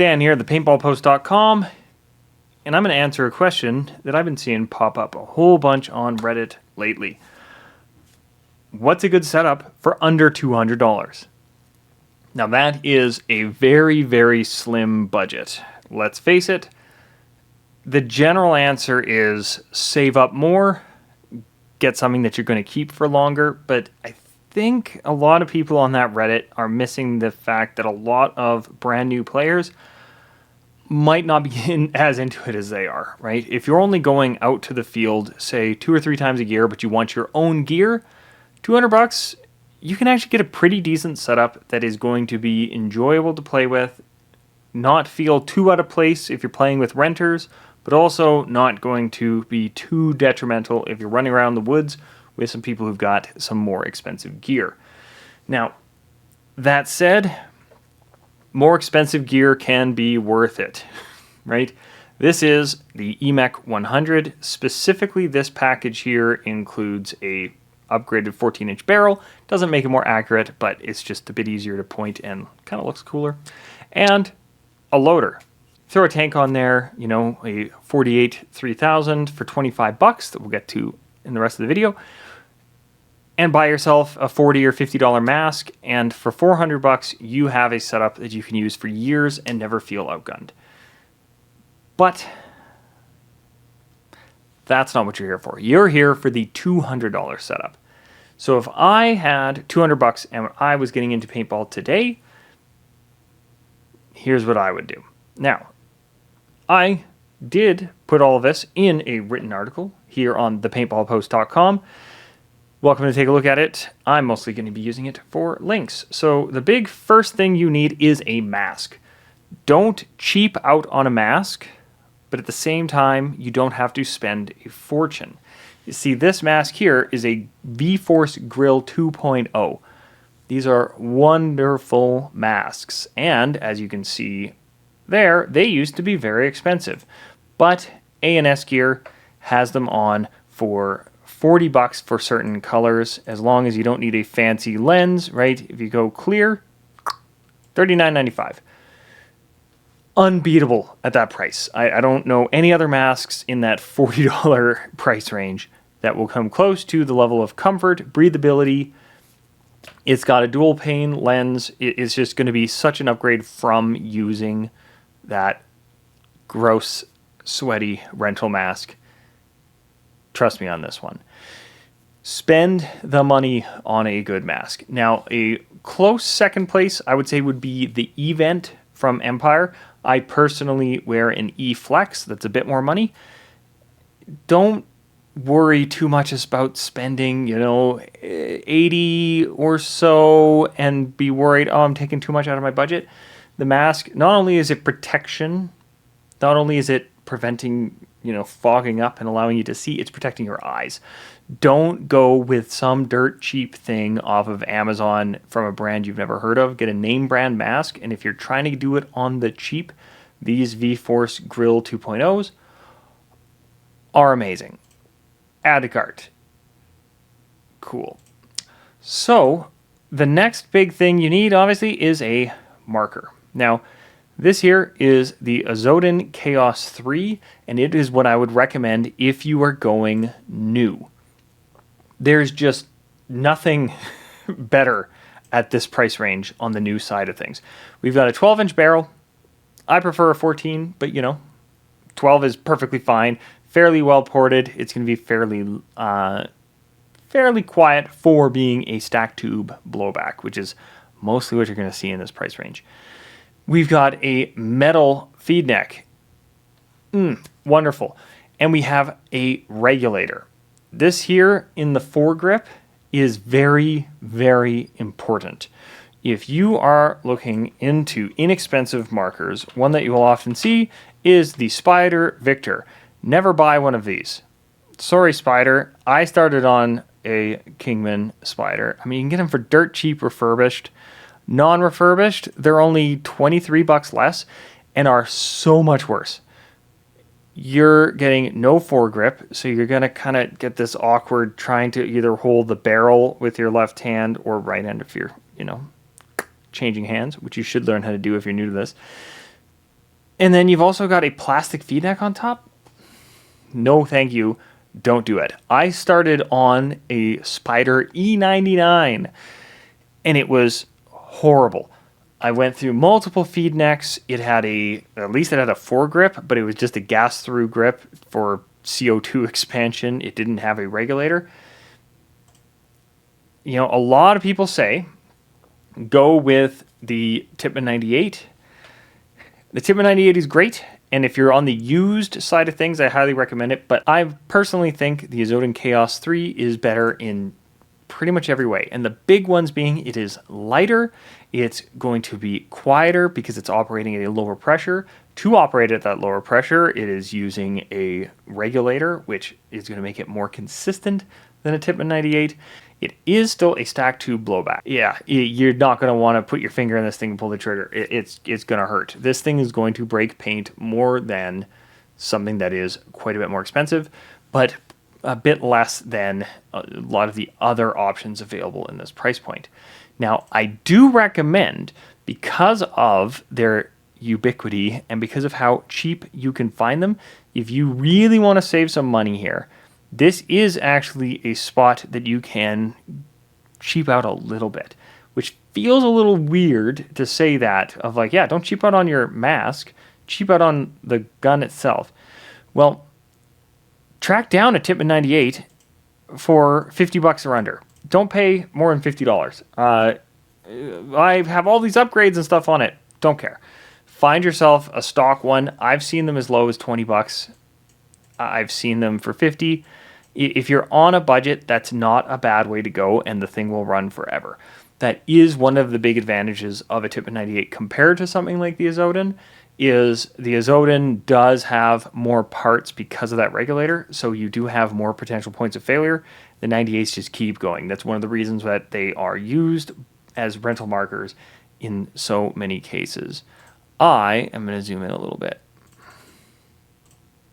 Dan here, thepaintballpost.com, and I'm going to answer a question that I've been seeing pop up a whole bunch on Reddit lately. What's a good setup for under $200? Now that is a very, very slim budget. Let's face it, the general answer is save up more, get something that you're going to keep for longer, but I think a lot of people on that Reddit are missing the fact that a lot of brand new players might not be as into it as they are, right? If you're only going out to the field, say 2 or 3 times a year, but you want your own gear, $200, you can actually get a pretty decent setup that is going to be enjoyable to play with, not feel too out of place if you're playing with renters, but also not going to be too detrimental if you're running around the woods with some people who've got some more expensive gear. Now, that said, more expensive gear can be worth it, right? This is the EMEC 100. Specifically, this package here includes a upgraded 14-inch barrel. Doesn't make it more accurate, but it's just a bit easier to point and kind of looks cooler. And a loader. Throw a tank on there, you know, a 48 3000 for $25 that we'll get to in the rest of the video. And buy yourself a $40 or $50 mask, and for $400 you have a setup that you can use for years and never feel outgunned. But that's not what you're here for. You're here for the $200 setup. So if I had $200 and I was getting into paintball today, here's what I would do. Now, I did put all of this in a written article here on thepaintballpost.com. Welcome to take a look at it. I'm mostly going to be using it for links. So the big first thing you need is a mask. Don't cheap out on a mask, but at the same time, you don't have to spend a fortune. You see, this mask here is a V-Force Grill 2.0. These are wonderful masks, and as you can see there, they used to be very expensive, but A&S Gear has them on for $40 for certain colors, as long as you don't need a fancy lens, right? If you go clear, $39.95. Unbeatable at that price. I don't know any other masks in that $40 price range that will come close to the level of comfort, breathability. It's got a dual pane lens. It is just going to be such an upgrade from using that gross, sweaty rental mask. Trust me on this one. Spend the money on a good mask. Now, a close second place, I would say, would be the Event from Empire. I personally wear an E-Flex. That's a bit more money. Don't worry too much about spending, you know, 80 or so and be worried, oh, I'm taking too much out of my budget. The mask, not only is it protection, not only is it preventing, you know, fogging up and allowing you to see, it's protecting your eyes. Don't go with some dirt cheap thing off of Amazon from a brand you've never heard of. Get a name brand mask, and if you're trying to do it on the cheap, these V-Force Grill 2.0s are amazing. Add to cart. Cool. So, the next big thing you need, obviously, is a marker. Now, this here is the Azodin Chaos 3, and it is what I would recommend if you are going new. There's just nothing better at this price range on the new side of things. We've got a 12-inch barrel. I prefer a 14, but, you know, 12 is perfectly fine. Fairly well ported. It's going to be fairly quiet for being a stack tube blowback, which is mostly what you're going to see in this price range. We've got a metal feed neck. Wonderful. And we have a regulator. This here in the foregrip is very, very important. If you are looking into inexpensive markers, one that you will often see is the Spider Victor. Never buy one of these. Sorry, Spider. I started on a Kingman Spider. I mean, you can get them for dirt cheap refurbished. Non-refurbished, they're only $23 less and are so much worse. You're getting no foregrip, so you're going to kind of get this awkward trying to either hold the barrel with your left hand or right hand if you're, you know, changing hands, which you should learn how to do if you're new to this. And then you've also got a plastic feed neck on top. No, thank you. Don't do it. I started on a Spyder E99 and it was horrible. I went through multiple feed necks. At least it had a foregrip, but it was just a gas through grip for CO2 expansion. It didn't have a regulator. You know, a lot of people say go with the Tippmann 98. The Tippmann 98 is great, and if you're on the used side of things, I highly recommend it, but I personally think the Azotin Chaos 3 is better in pretty much every way, and the big ones being it is lighter, it's going to be quieter because it's operating at a lower pressure. To operate at that lower pressure, it is using a regulator, which is going to make it more consistent than a Tippmann 98. It is still a stack tube blowback. Yeah, you're not going to want to put your finger in this thing and pull the trigger. It's going to hurt. This thing is going to break paint more than something that is quite a bit more expensive, but a bit less than a lot of the other options available in this price point. Now, I do recommend, because of their ubiquity and because of how cheap you can find them, if you really want to save some money here, this is actually a spot that you can cheap out a little bit, which feels a little weird to say that, of like, yeah, don't cheap out on your mask, cheap out on the gun itself. Well, track down a Tippmann 98 for $50 or under. Don't pay more than $50. I have all these upgrades and stuff on it. Don't care. Find yourself a stock one. I've seen them as low as $20. I've seen them for 50. If you're on a budget, that's not a bad way to go, and the thing will run forever. That is one of the big advantages of a Tippmann 98 compared to something like the Azotin, is the Azotin does have more parts because of that regulator, so you do have more potential points of failure. The 98s just keep going. That's one of the reasons that they are used as rental markers in so many cases. I am going to zoom in a little bit.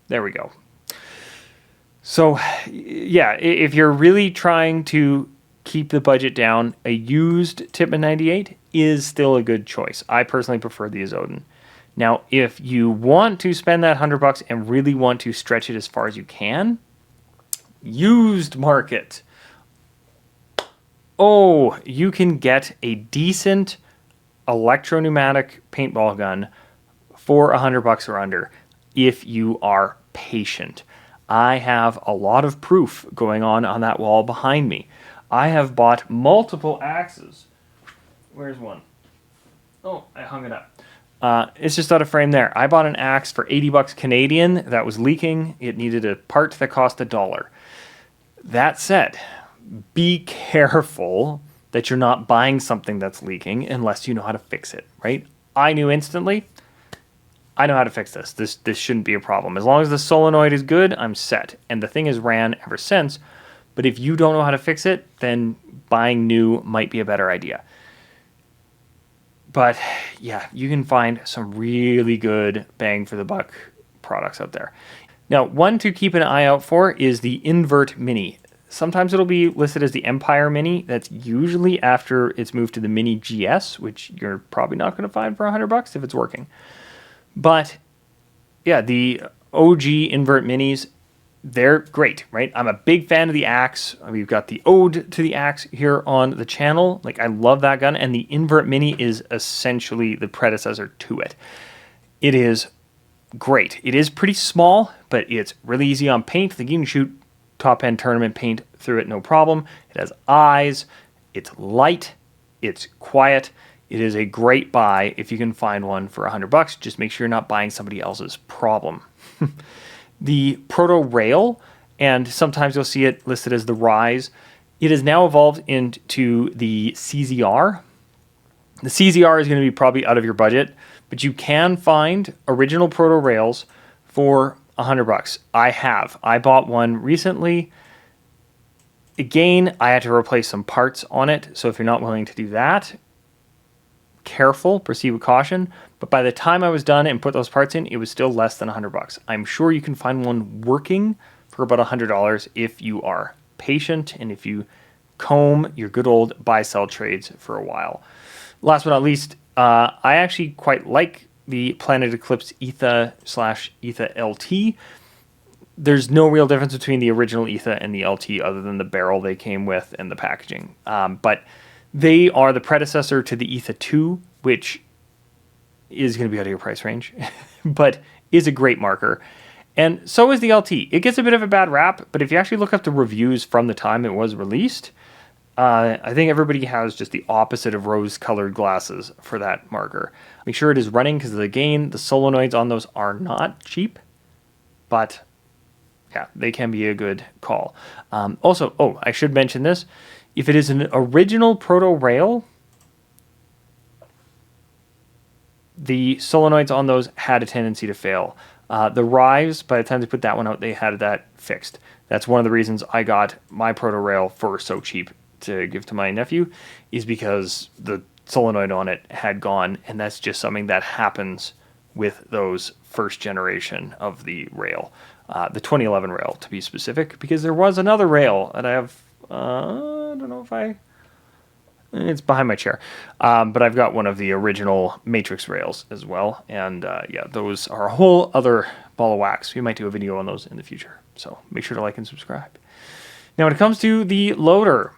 There we go. So, yeah, if you're really trying to keep the budget down, a used Tippmann 98 is still a good choice. I personally prefer the Azotin. Now, if you want to spend that $100 and really want to stretch it as far as you can, used market. Oh, you can get a decent electro-pneumatic paintball gun for $100 or under if you are patient. I have a lot of proof going on that wall behind me. I have bought multiple axes. Where's one? Oh, I hung it up. It's just out of frame there. I bought an axe for $80 Canadian that was leaking. It needed a part that cost $1. That said, be careful that you're not buying something that's leaking unless you know how to fix it, right? I knew instantly, I know how to fix this. This shouldn't be a problem. As long as the solenoid is good, I'm set. And the thing has ran ever since. But if you don't know how to fix it, then buying new might be a better idea. But yeah, you can find some really good bang for the buck products out there. Now, one to keep an eye out for is the Invert Mini. Sometimes it'll be listed as the Empire Mini. That's usually after it's moved to the Mini GS, which you're probably not going to find for $100 if it's working. But yeah, the OG Invert Minis, they're great, right? I'm a big fan of the axe. We've got the Ode to the Axe here on the channel. Like, I love that gun, and the Invert Mini is essentially the predecessor to it. It is great. It is pretty small, but it's really easy on paint. Like, you can shoot top-end tournament paint through it, no problem. It has eyes. It's light. It's quiet. It is a great buy if you can find one for $100. Just make sure you're not buying somebody else's problem. The Proto Rail, and sometimes you'll see it listed as the Rise. It has now evolved into the CZR. The CZR is going to be probably out of your budget, but you can find original Proto Rails for $100. I bought one recently. Again, I had to replace some parts on it, so if you're not willing to do that, careful, proceed with caution. But by the time I was done and put those parts in, it was still less than $100. I'm sure you can find one working for about $100 if you are patient and if you comb your good old buy-sell trades for a while. Last but not least, I actually quite like the Planet Eclipse ETHA/ETHA LT. There's no real difference between the original ETHA and the LT other than the barrel they came with and the packaging. But they are the predecessor to the ETHA 2, which is going to be out of your price range, but is a great marker. And so is the LT. It gets a bit of a bad rap, but if you actually look up the reviews from the time it was released, I think everybody has just the opposite of rose-colored glasses for that marker. Make sure it is running because, again, the solenoids on those are not cheap, but yeah, they can be a good call. Also, I should mention this. If it is an original proto rail, the solenoids on those had a tendency to fail. The Rives, by the time they put that one out, they had that fixed. That's one of the reasons I got my proto rail for so cheap to give to my nephew, is because the solenoid on it had gone, and that's just something that happens with those first generation of the rail. The 2011 rail, to be specific, because there was another rail that I have, I don't know if it's behind my chair, but I've got one of the original Matrix rails as well, and yeah, those are a whole other ball of wax. We might do a video on those in the future, so make sure to like and subscribe. Now, when it comes to the loader,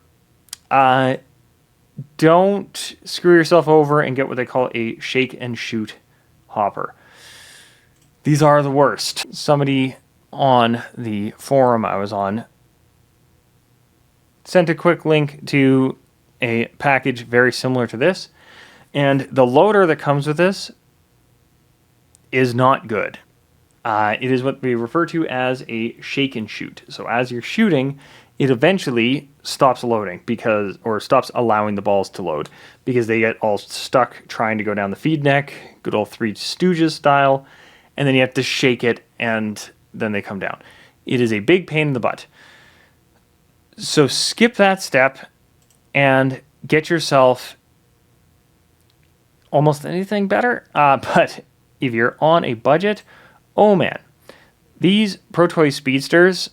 don't screw yourself over and get what they call a shake and shoot hopper. These are the worst. Somebody on the forum I was on sent a quick link to a package very similar to this, and the loader that comes with this is not good. It is what we refer to as a shake and shoot. So as you're shooting, it eventually stops loading or stops allowing the balls to load because they get all stuck trying to go down the feed neck, good old Three Stooges style, and then you have to shake it and then they come down. It is a big pain in the butt. So skip that step and get yourself almost anything better. But if you're on a budget, oh man, these Pro Toy Speedsters,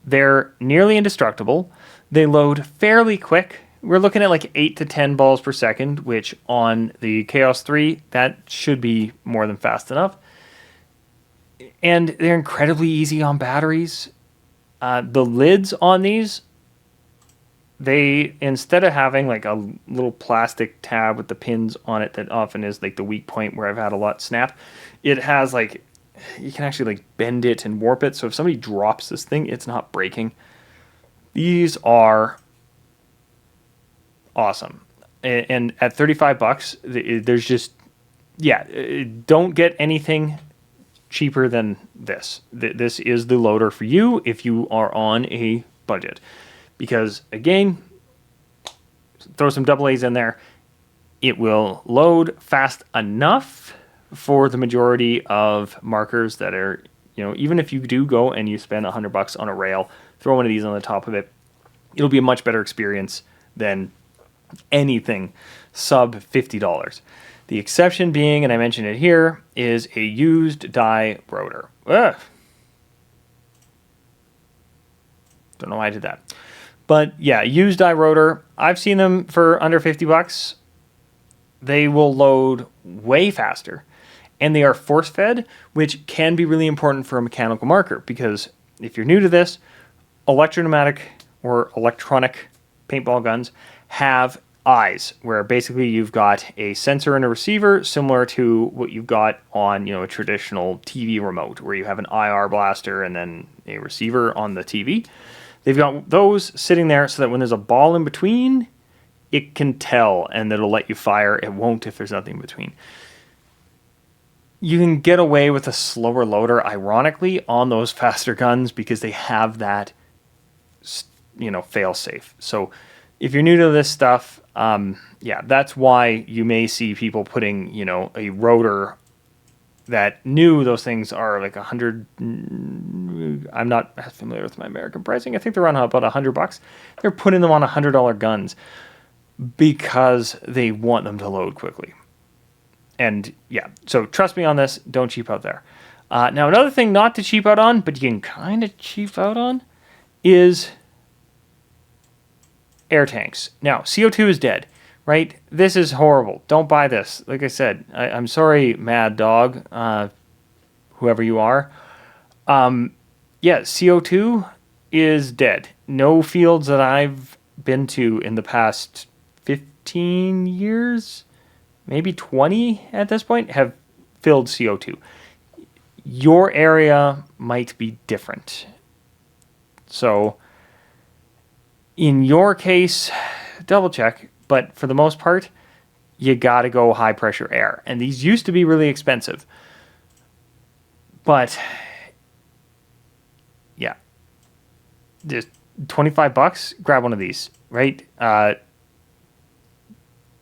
they're nearly indestructible. They load fairly quick. We're looking at like 8 to 10 balls per second, which on the Chaos 3, that should be more than fast enough. And they're incredibly easy on batteries. The lids on these, they, instead of having like a little plastic tab with the pins on it that often is like the weak point where I've had a lot snap, it has like, you can actually like bend it and warp it. So if somebody drops this thing, it's not breaking. These are awesome. And at $35, there's just, yeah, don't get anything cheaper than this. This is the loader for you if you are on a budget. Because, again, throw some AA's in there. It will load fast enough for the majority of markers that are, you know, even if you do go and you spend $100 on a rail, throw one of these on the top of it, it'll be a much better experience than anything sub $50. The exception being, and I mentioned it here, is a used die rotor. Ugh. Don't know why I did that. But yeah, used die rotor, I've seen them for under $50. They will load way faster. And they are force fed, which can be really important for a mechanical marker, because if you're new to this, electro-pneumatic or electronic paintball guns have eyes, where basically you've got a sensor and a receiver similar to what you've got on, you know, a traditional TV remote, where you have an IR blaster and then a receiver on the TV. They've got those sitting there so that when there's a ball in between, it can tell and it'll let you fire. It won't if there's nothing in between. You can get away with a slower loader, ironically, on those faster guns because they have that, you know, fail safe. So if you're new to this stuff, yeah, that's why you may see people putting, you know, a rotor that new, those things are like 100. I'm not familiar with my American pricing. I think they're around about $100. They're putting them on $100 guns because they want them to load quickly. And yeah, so trust me on this. Don't cheap out there. Now, another thing not to cheap out on, but you can kind of cheap out on, is air tanks. Now, CO2 is dead. right? This is horrible. Don't buy this. Like I said, I'm sorry, Mad Dog, whoever you are. Yeah, CO2 is dead. No fields that I've been to in the past 15 years, maybe 20 at this point, have filled CO2. Your area might be different. So, in your case, double check, but for the most part, you got to go high pressure air. And these used to be really expensive. But yeah, just $25, grab one of these, right?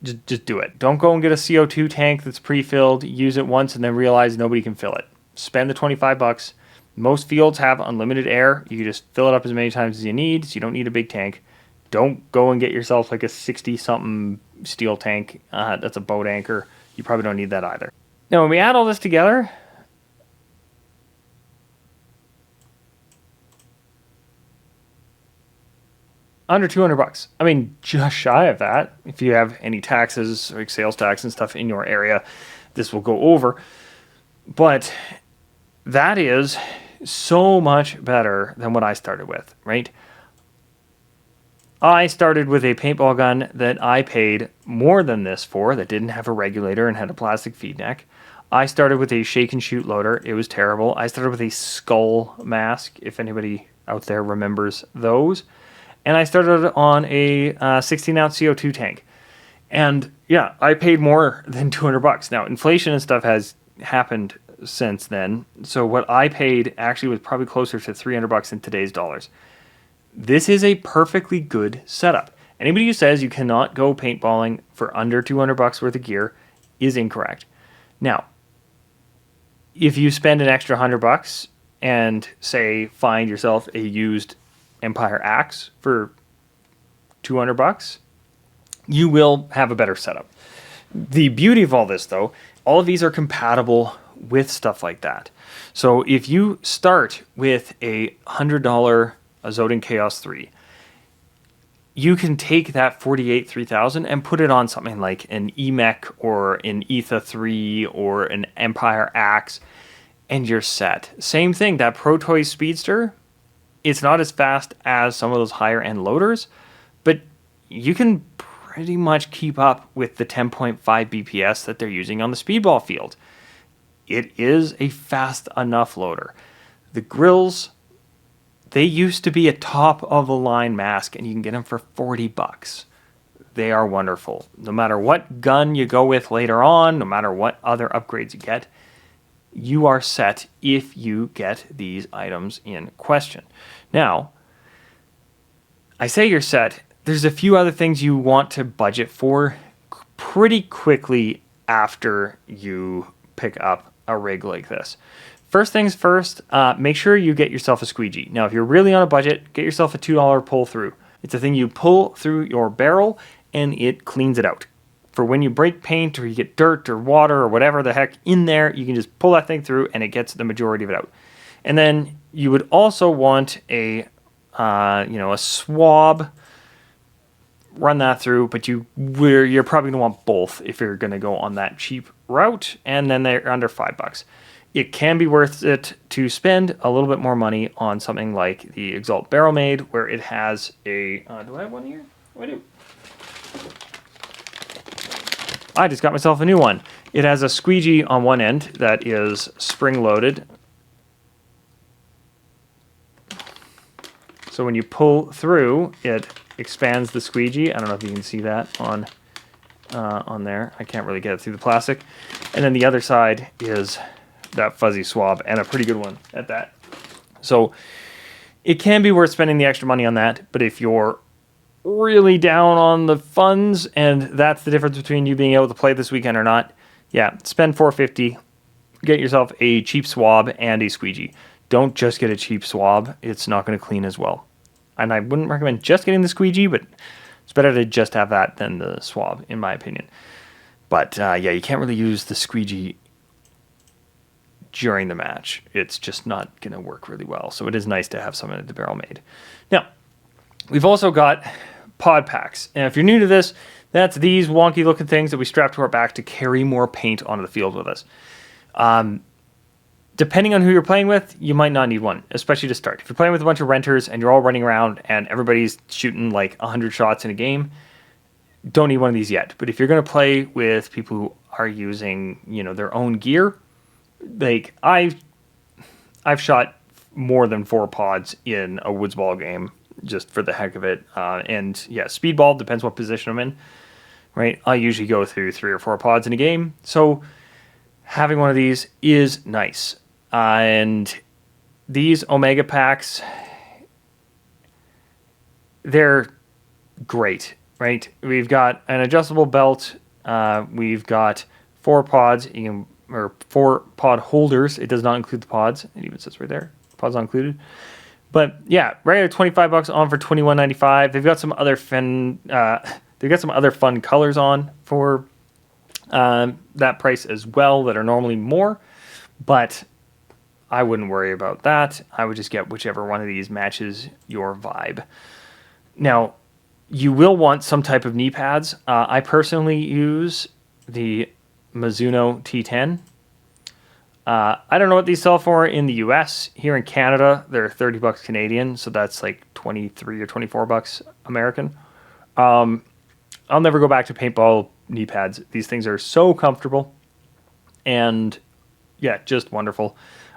Just do it. Don't go and get a CO2 tank that's pre-filled, use it once, and then realize nobody can fill it. Spend the $25. Most fields have unlimited air. You can just fill it up as many times as you need, so you don't need a big tank. Don't go and get yourself like a 60-something steel tank. That's a boat anchor. You probably don't need that either. Now, when we add all this together, under $200. I mean, just shy of that. If you have any taxes, like sales tax and stuff in your area, this will go over. But that is so much better than what I started with, right? I started with a paintball gun that I paid more than this for, that didn't have a regulator and had a plastic feed neck. I started with a shake and shoot loader. It was terrible. I started with a skull mask, if anybody out there remembers those. And I started on a 16-ounce CO2 tank. And yeah, I paid more than $200. Now, inflation and stuff has happened since then. So what I paid actually was probably closer to $300 in today's dollars. This is a perfectly good setup. Anybody who says you cannot go paintballing for under $200 worth of gear is incorrect. Now, if you spend an extra $100 and say find yourself a used Empire axe for $200, you will have a better setup. The beauty of all this, though, all of these are compatible with stuff like that. So if you start with a $100 Zodin Chaos 3, you can take that 48 3000 and put it on something like an EMEC or an ETHA 3 or an Empire axe, and you're set. Same thing, that Pro Toys Speedster, it's not as fast as some of those higher end loaders, but you can pretty much keep up with the 10.5 BPS that they're using on the speedball field. It is a fast enough loader. The grills, they used to be a top of the line mask, and you can get them for $40. They are wonderful. No matter what gun you go with later on, no matter what other upgrades you get, you are set if you get these items in question. Now, I say you're set. There's a few other things you want to budget for pretty quickly after you pick up a rig like this. First things first, make sure you get yourself a squeegee. Now, if you're really on a budget, get yourself a $2 pull through. It's a thing you pull through your barrel and it cleans it out. For when you break paint or you get dirt or water or whatever the heck in there, you can just pull that thing through and it gets the majority of it out. And then you would also want a swab. Run that through, but you're probably gonna want both if you're gonna go on that cheap route, and then they're under $5. It can be worth it to spend a little bit more money on something like the Exalt Barrel Made, where it has a. Do I have one here? Oh, I do. I just got myself a new one. It has a squeegee on one end that is spring loaded. So when you pull through, it expands the squeegee. I don't know if you can see that on there. I can't really get it through the plastic. And then the other side is that fuzzy swab, and a pretty good one at that. So it can be worth spending the extra money on that, but if you're really down on the funds and that's the difference between you being able to play this weekend or not, yeah, spend $450, get yourself a cheap swab and a squeegee. Don't just get a cheap swab. It's not going to clean as well. And I wouldn't recommend just getting the squeegee, but it's better to just have that than the swab, in my opinion. But yeah, you can't really use the squeegee during the match. It's just not going to work really well. So it is nice to have something at the Barrel Made. Now, we've also got pod packs. And if you're new to this, that's these wonky looking things that we strap to our back to carry more paint onto the field with us. Depending on who you're playing with, you might not need one, especially to start. If you're playing with a bunch of renters and you're all running around and everybody's shooting like 100 shots in a game, don't need one of these yet. But if you're going to play with people who are using, their own gear, like I've shot more than 4 pods in a woods ball game just for the heck of it. And yeah, speedball depends what position I'm in, right? I usually go through 3 or 4 pods in a game. So having one of these is nice. And these Omega packs, they're great, right? We've got an adjustable belt. We've got 4 pods, or 4 pod holders. It does not include the pods. It even says right there, pods not included. But yeah, regular $25 on for $21.95. They've got some other fun colors on for that price as well that are normally more, but I wouldn't worry about that. I would just get whichever one of these matches your vibe. Now, you will want some type of knee pads. I personally use the Mizuno T10. I don't know what these sell for in the US. Here in Canada, they're $30 Canadian, so that's like 23 or 24 bucks American. I'll never go back to paintball knee pads. These things are so comfortable and yeah, just wonderful.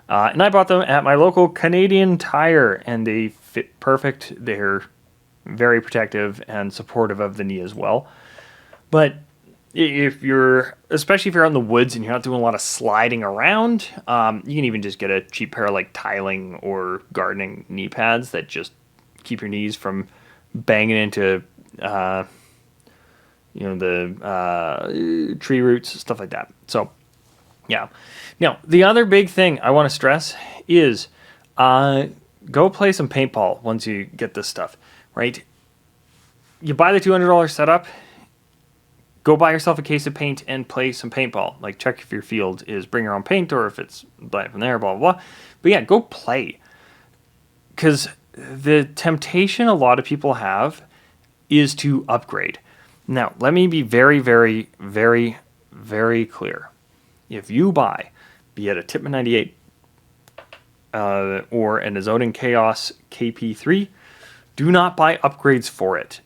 And I bought them at my local Canadian Tire, and they fit perfect. They're very protective and supportive of the knee as well. But especially if you're out in the woods and you're not doing a lot of sliding around, you can even just get a cheap pair of like tiling or gardening knee pads that just keep your knees from banging into, the tree roots, stuff like that. So, yeah. Now, the other big thing I want to stress is go play some paintball once you get this stuff, right? You buy the $200 setup, go buy yourself a case of paint and play some paintball. Like, check if your field is bring your own paint or if it's buy it from there, blah, blah, blah. But yeah, go play. Because the temptation a lot of people have is to upgrade. Now, let me be very, very, very, very clear. If you buy, be it a Tippmann 98 or an Azotin Chaos KP3, do not buy upgrades for it.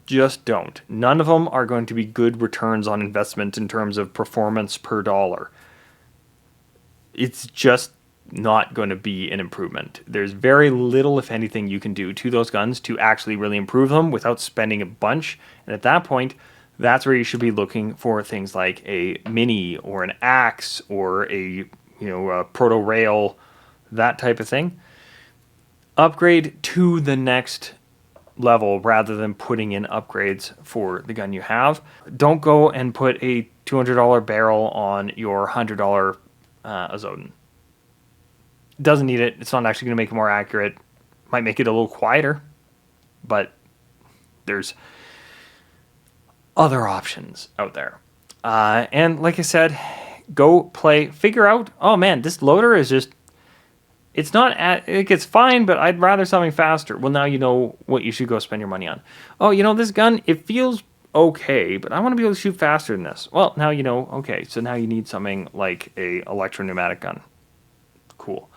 Just don't. None of them are going to be good returns on investment in terms of performance per dollar. It's just not going to be an improvement. There's very little, if anything, you can do to those guns to actually really improve them without spending a bunch. And at that point, that's where you should be looking for things like a Mini or an Axe or a Proto Rail, that type of thing. Upgrade to the next level rather than putting in upgrades for the gun you have. Don't go and put a $200 barrel on your $100 Azotin. Doesn't need it. It's not actually going to make it more accurate. Might make it a little quieter, but there's other options out there. And like I said, go play, figure out, oh man, this loader is just, it gets fine, but I'd rather something faster. Well, now you know what you should go spend your money on. Oh, this gun, it feels okay, but I want to be able to shoot faster than this. Well, now you know, okay, so now you need something like a electro-pneumatic gun. Cool.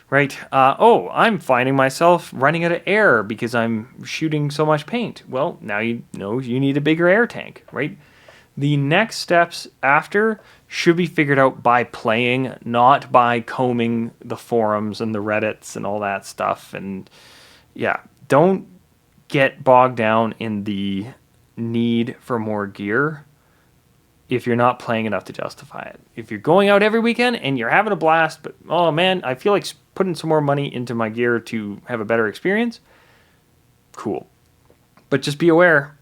Right? I'm finding myself running out of air because I'm shooting so much paint. Well, now you know you need a bigger air tank, right? The next steps after should be figured out by playing, not by combing the forums and the Reddits and all that stuff. And yeah, don't get bogged down in the need for more gear if you're not playing enough to justify it. If you're going out every weekend and you're having a blast, but oh man, I feel like putting some more money into my gear to have a better experience, cool. But just be aware,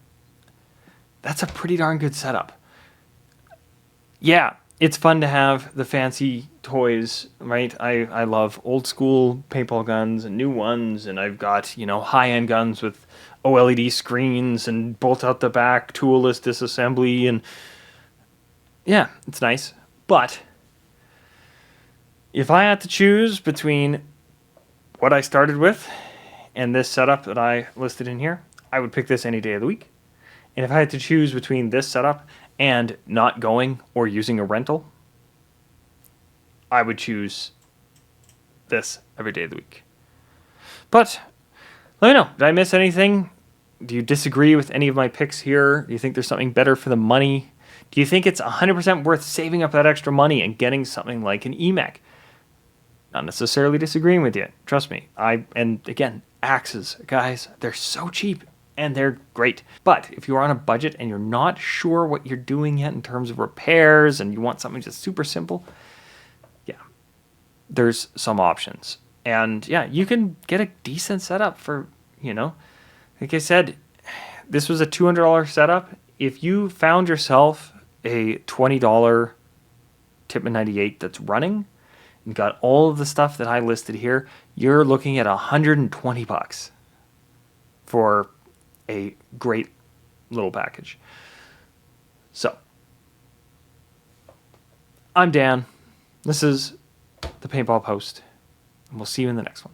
that's a pretty darn good setup. Yeah, it's fun to have the fancy toys, right? I love old school paintball guns and new ones, and I've got, high-end guns with OLED screens and bolt out the back, toolless disassembly, and yeah, it's nice. But if I had to choose between what I started with and this setup that I listed in here, I would pick this any day of the week. And if I had to choose between this setup and not going or using a rental, I would choose this every day of the week. But let me know. Did I miss anything? Do you disagree with any of my picks here? Do you think there's something better for the money? Do you think it's 100% worth saving up that extra money and getting something like an eMech? Not necessarily disagreeing with you. Trust me. And again, axes, guys, they're so cheap and they're great. But if you're on a budget and you're not sure what you're doing yet in terms of repairs and you want something just super simple, yeah, there's some options. And yeah, you can get a decent setup for, like I said, this was a $200 setup. If you found yourself a $20 Tipman 98 that's running and got all of the stuff that I listed here, you're looking at $120 for a great little package. So, I'm Dan. This is the Paintball Post, and we'll see you in the next one.